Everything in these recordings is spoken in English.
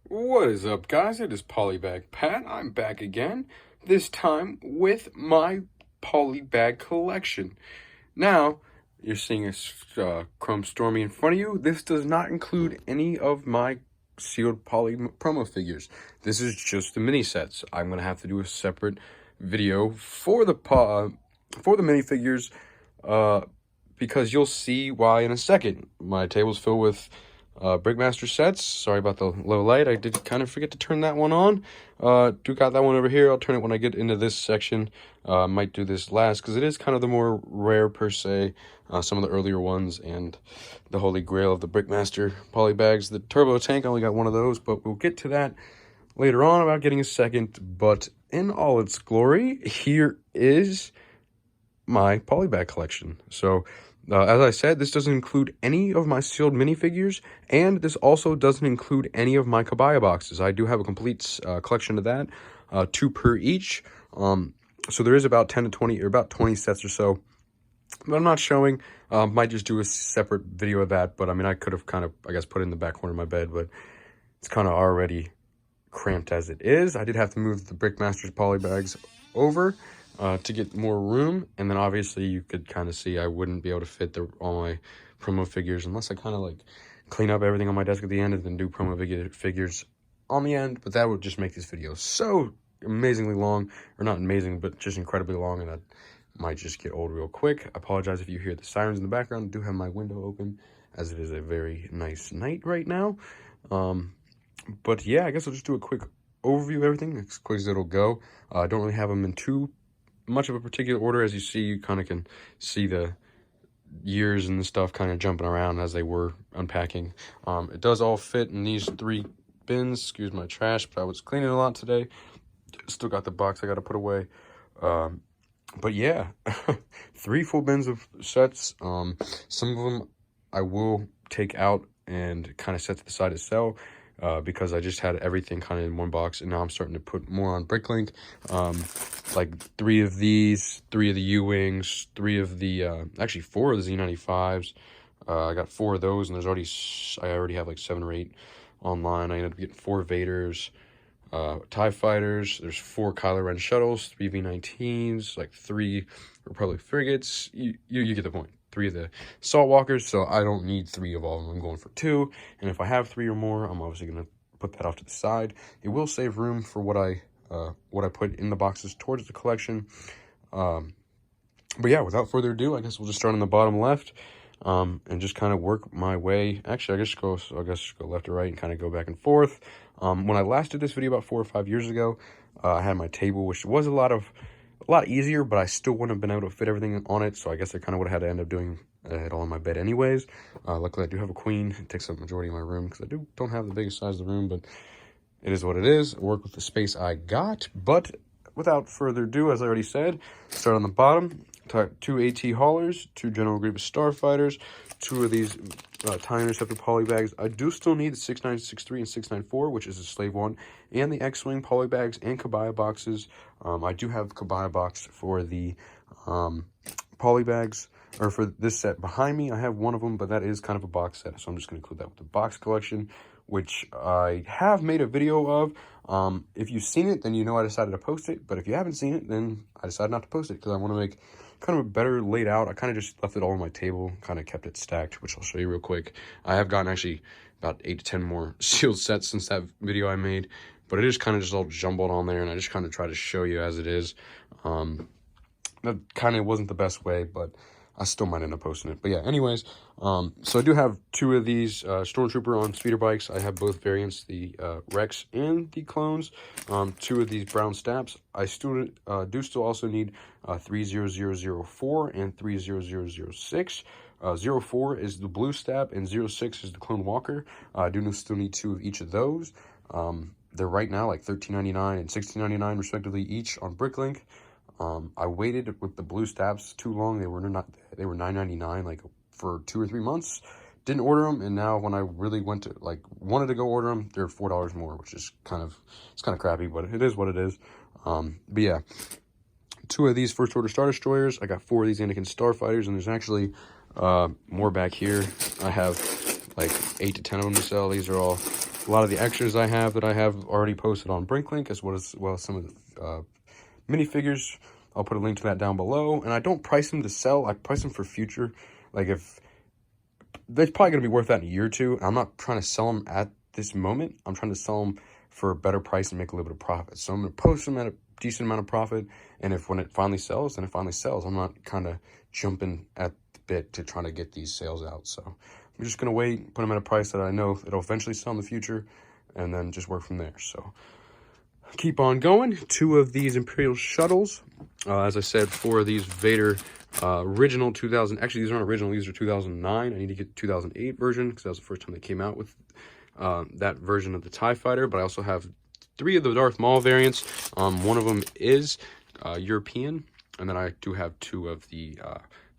What is up, guys? It is Polybag Pat. I'm back again, this time with my Polybag collection. Now, you're seeing a Chrome Stormy in front of you. This does not include any of my sealed poly promo figures. This is just the mini sets. I'm going to have to do a separate video for the minifigures, because you'll see why in a second. My table's filled with Brickmaster sets. Sorry about the low light. I did kind of forget to turn that one on. Do got that one over here. I'll turn it when I get into this section. Might do this last because it is kind of the more rare per se. Some of the earlier ones and the holy grail of the Brickmaster polybags. The turbo tank, I only got one of those, but we'll get to that later on about getting a second. But in all its glory, here is my polybag collection. So as I said, this doesn't include any of my sealed minifigures, and this also doesn't include any of my Kabaya boxes. I do have a complete collection of that, 2 per each. So there is about 10 to 20, or about 20 sets or so, but I'm not showing. Might just do a separate video of that, but I mean, I could have kind of, I guess, put it in the back corner of my bed, but it's kind of already cramped as it is. I did have to move the Brickmaster's polybags over to get more room, and then obviously you could kind of see I wouldn't be able to fit all my promo figures unless I kind of like clean up everything on my desk at the end and then do promo figures on the end. But that would just make this video so amazingly long, or not amazing, but just incredibly long, and that might just get old real quick. I apologize if you hear the sirens in the background. I do have my window open as it is a very nice night right now. But yeah, I guess I'll just do a quick overview of everything as quick as it'll go. I don't really have them in too much of a particular order. As you see, you kind of can see the years and the stuff kind of jumping around as they were unpacking. It does all fit in these 3 bins. Excuse my trash, but I was cleaning a lot today. Still got the box I got to put away. But yeah, 3 full bins of sets. Some of them I will take out and kind of set to the side to sell, because I just had everything kind of in one box, and now I'm starting to put more on Bricklink. Like 3 of these, 3 of the U-Wings, 3 of the, actually 4 of the Z95s. I got 4 of those, and I already have like 7 or 8 online. I ended up getting 4 Vaders, TIE Fighters. There's 4 Kylo Ren shuttles, 3 V-19s, like 3 Republic frigates. You get the point. 3 of the Salt Walkers, so I don't need 3 of all of them. I'm going for 2, and if I have 3 or more, I'm obviously going to put that off to the side. It will save room for what I put in the boxes towards the collection. But yeah, without further ado, I guess we'll just start on the bottom left, and just kind of work my way. Actually, I guess go left or right and kind of go back and forth. When I last did this video about 4 or 5 years ago, I had my table, which was a lot easier, but I still wouldn't have been able to fit everything on it, so I guess I kind of would have had to end up doing it all in my bed anyways. Luckily, I do have a queen. It takes up the majority of my room because I don't have the biggest size of the room, but it is what it is. I work with the space I got. But without further ado, as I already said, start on the bottom. 2 AT haulers, 2 General Grievous Starfighters, 2 of these TIE Interceptor polybags. I do still need the 6963 and 694, which is a Slave 1, and the X-Wing polybags and Kabaya boxes. I do have Kabaya box for the polybags, or for this set behind me. I have one of them, but that is kind of a box set, so I'm just going to include that with the box collection, which I have made a video of. If you've seen it, then you know I decided to post it, but if you haven't seen it, then I decided not to post it because I want to make kind of a better laid out. I kind of just left it all on my table, kind of kept it stacked, which I'll show you real quick. I have gotten actually about 8 to 10 more sealed sets since that video I made, but it is kind of just all jumbled on there, and I just kind of try to show you as it is. That kind of wasn't the best way, but I still might end up posting it. But yeah, anyways, so I do have 2 of these Stormtrooper on speeder bikes. I have both variants, the Rex and the clones. 2 of these brown stabs. I still do also need 30004 and 30006. 04 is the blue stab, and 06 is the clone walker. I do still need 2 of each of those. They're right now like $13.99 and $16.99 respectively each on Bricklink. I waited with the blue stabs too long. They were $9.99 like for 2 or 3 months. Didn't order them, and now when I really wanted to go order them, they're $4 more, which is kind of crappy, but it is what it is. But yeah, 2 of these First Order Star Destroyers. I got 4 of these Anakin Starfighters, and there's actually more back here. I have like 8 to 10 of them to sell. These are all A lot of the extras I have that I have already posted on Brinklink, as well as some of the minifigures. I'll put a link to that down below. And I don't price them to sell. I price them for future. Like, if they're probably going to be worth that in a year or two. I'm not trying to sell them at this moment. I'm trying to sell them for a better price and make a little bit of profit. So I'm going to post them at a decent amount of profit. And when it finally sells, then it finally sells. I'm not kind of jumping at the bit to try to get these sales out. So I'm just going to wait, put them at a price that I know it'll eventually sell in the future, and then just work from there. So keep on going. 2 of these Imperial shuttles. As I said, 4 of these Vader original 2000. Actually, these aren't original. These are 2009. I need to get the 2008 version because that was the first time they came out with that version of the TIE Fighter. But I also have 3 of the Darth Maul variants. One of them is European, and then I do have 2 of the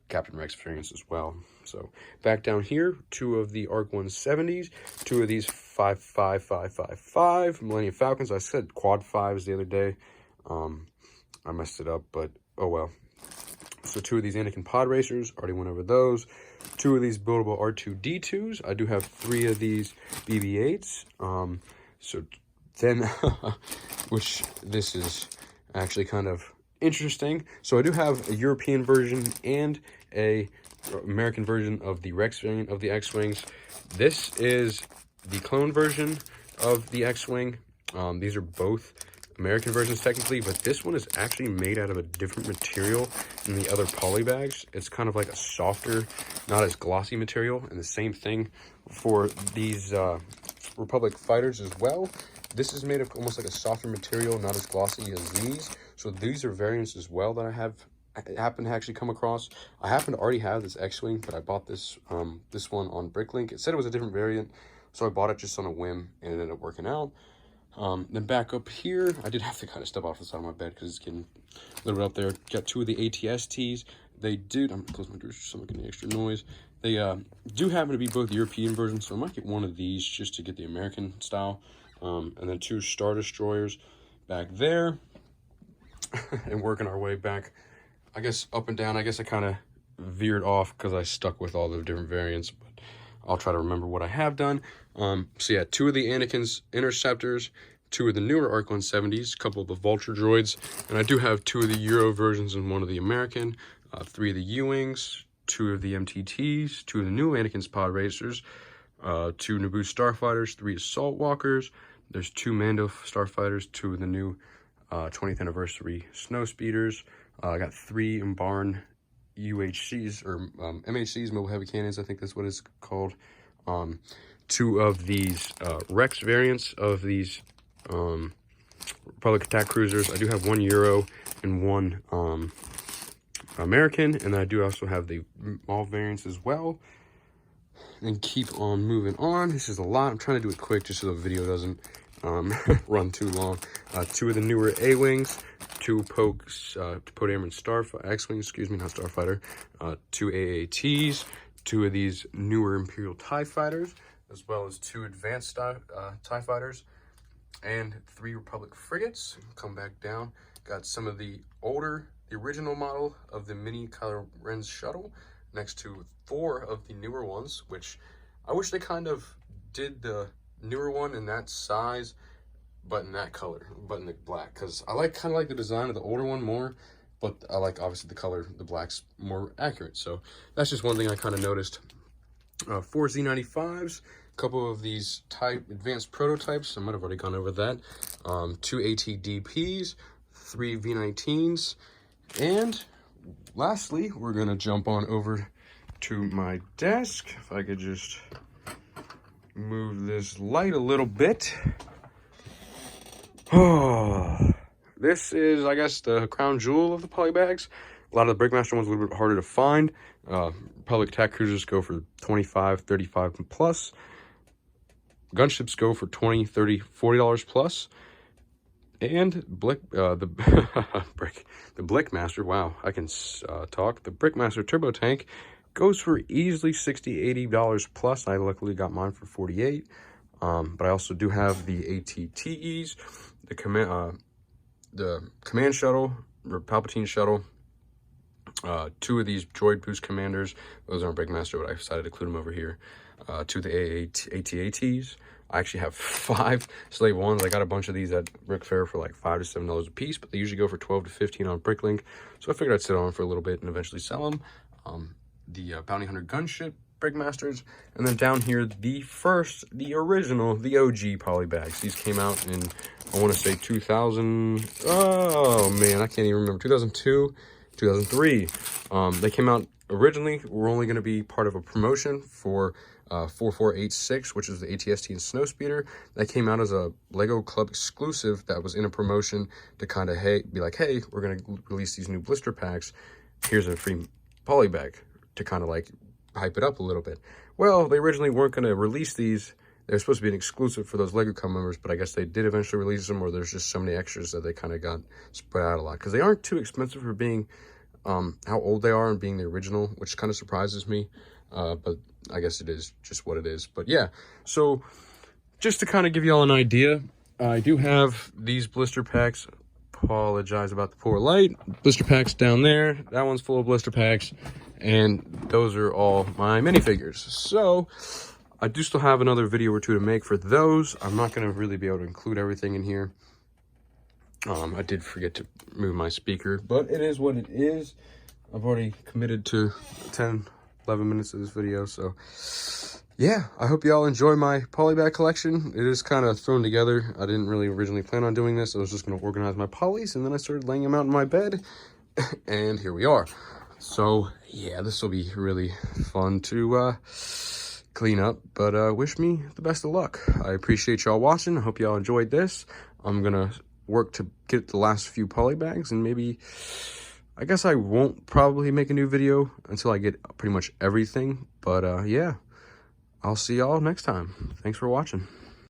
Captain Rex variants as well. So back down here, 2 of the ARC 170s, 2 of these 55555 Millennium Falcons. I said quad 5s the other day. I messed it up, but oh well. So 2 of these Anakin Pod Racers, already went over those. 2 of these buildable R2-D2s. I do have 3 of these BB-8s. So then, which this is actually kind of interesting. So I do have a European version and a American version of the Rex variant of the X-Wings. This is the clone version of the X-Wing. These are both American versions technically, but this one is actually made out of a different material than the other polybags. It's kind of like a softer, not as glossy material, and the same thing for these Republic fighters as well. This is made of almost like a softer material, not as glossy as these. So these are variants as well that I happen to actually come across. I happen to already have this X-Wing, but I bought this this one on Bricklink. It said it was a different variant, so I bought it just on a whim, and it ended up working out. Then back up here, I did have to kind of step off the side of my bed because it's getting a little bit up there. Got 2 of the ATSTs. They did, I'm close my doors so I'm making extra noise. They do happen to be both European versions, so I might get one of these just to get the American style. And then 2 Star Destroyers back there. And working our way back, I guess, up and down. I guess I kind of veered off because I stuck with all the different variants, but I'll try to remember what I have done. So yeah, 2 of the Anakin's Interceptors, 2 of the newer ARC 170s, a couple of the Vulture droids, and I do have 2 of the Euro versions and 1 of the American, 3 of the U-Wings, 2 of the MTTs, 2 of the new Anakin's Pod Racers, 2 Naboo Starfighters, 3 Assault Walkers. There's 2 Mando Starfighters, 2 of the new 20th anniversary Snow Speeders. I got 3 Umbaran UHCs, or MHCs, Mobile Heavy Cannons, I think that's what it's called. 2 of these Rex variants of these Republic Attack Cruisers. I do have 1 Euro and 1 American, and then I do also have the Maul variants as well. And keep on moving on. This is a lot. I'm trying to do it quick just so the video doesn't run too long. 2 of the newer A-Wings, 2 Pokes, Poe Dameron X-Wings, excuse me, not Starfighter, 2 AATs, 2 of these newer Imperial TIE Fighters, as well as 2 advanced TIE Fighters, and 3 Republic Frigates. Come back down. Got some of the original model of the mini Kylo Ren's shuttle, next to 4 of the newer ones, which I wish they kind of did the newer one in that size, but in that color, but in the black, because I kind of like the design of the older one more, but I like, obviously, the color, the black's more accurate. So that's just one thing I kind of noticed. 4 Z95s, a couple of these type advanced prototypes. I might have already gone over that. 2 ATDPs, 3 V19s, and lastly, we're gonna jump on over to my desk. If I could just move this light a little bit. Oh, this is, I guess, the crown jewel of the polybags. A lot of the Brickmaster ones are a little bit harder to find. Public attack cruisers go for 25, 35 plus. Gunships go for 20, 30, $40 plus. And the Blickmaster, wow, I can talk. The Brickmaster Turbo Tank goes for easily $60, $80 plus. I luckily got mine for 48. But I also do have the ATTEs, the command shuttle, or Palpatine shuttle, 2 of these droid boost commanders. Those aren't Brickmaster, but I decided to include them over here. 2 of the AT-ATs, I actually have 5 Slave 1s. I got a bunch of these at Brick Fair for like $5 to $7 a piece, but they usually go for 12 to 15 on Bricklink. So I figured I'd sit on them for a little bit and eventually sell them. The Bounty Hunter Gunship Brickmasters, and then down here the original, the OG Polybags. These came out in, I want to say 2000. Oh man, I can't even remember. 2002, 2003. They came out originally. Were only going to be part of a promotion for 4486, which is the ATST and Snowspeeder. That came out as a Lego Club exclusive that was in a promotion to kind of be like, hey, we're going to release these new blister packs. Here's a free Polybag to kind of like hype it up a little bit. Well, they originally weren't going to release these. They were supposed to be an exclusive for those Lego Club members, but I guess they did eventually release them, or there's just so many extras that they kind of got spread out a lot, because they aren't too expensive for being how old they are and being the original, which kind of surprises me. But I guess it is just what it is. But yeah, so just to kind of give you all an idea, I do have these blister packs. Apologize about the poor light. Blister packs down there. That one's full of blister packs, and those are all my minifigures. So I do still have another video or two to make for those. I'm not going to really be able to include everything in here. I did forget to move my speaker, but it is what it is. I've already committed to 10, 11 minutes of this video, so yeah, I hope y'all enjoy my Polybag collection. It is kind of thrown together. I didn't really originally plan on doing this. I was just going to organize my polys, and then I started laying them out in my bed, and here we are. So yeah, this will be really fun to clean up, but wish me the best of luck. I appreciate y'all watching. I hope y'all enjoyed this. I'm going to work to get the last few Polybags, and maybe, I guess I won't probably make a new video until I get pretty much everything, but yeah. I'll see y'all next time. Thanks for watching.